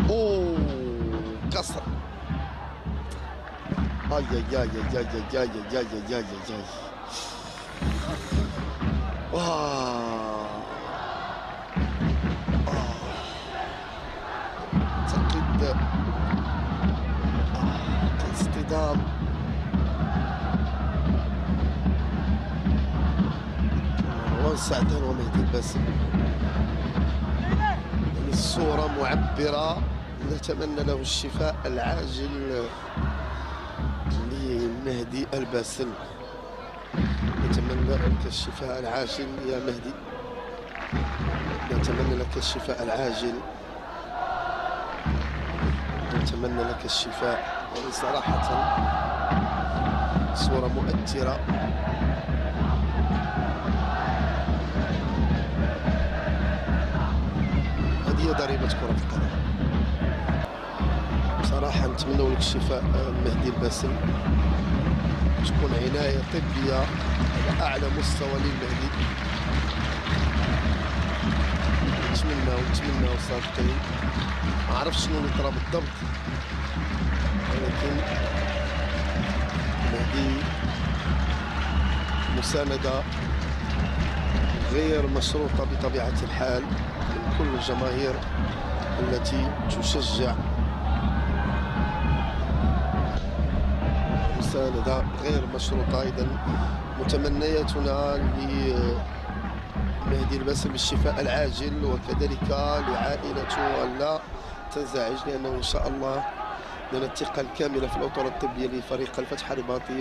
اوه كسر. اي اي اي اي اي اي اي اي اي اي اي. اعتقد كاصطدام مروان سعدان ومهدي الباسل. يعني الصورة معبرة، نتمنى له الشفاء العاجل لمهدي الباسل. نتمنى لك الشفاء العاجل يا مهدي، نتمنى لك الشفاء العاجل، نتمنى لك الشفاء. يعني صراحة صورة مؤثرة. هذه هي ضريبة كرة القدم. بصراحة نتمنى لك الشفاء مهدي الباسل، تكون عناية طبية على أعلى مستوى للمهدي. نتمنى صادقين. ما عرفتش شنو اللي طرا بالضبط، ولكن مهدي مساندة غير مشروطة بطبيعة الحال من كل الجماهير التي تشجع. مساندة غير مشروطة. إذا متمنياتنا لمهدي الباسل بالشفاء العاجل، وكذلك لعائلته ألا تنزعج، لأنه إن شاء الله لنا الثقة الكاملة في الأطر الطبية لفريق الفتح الرباطي.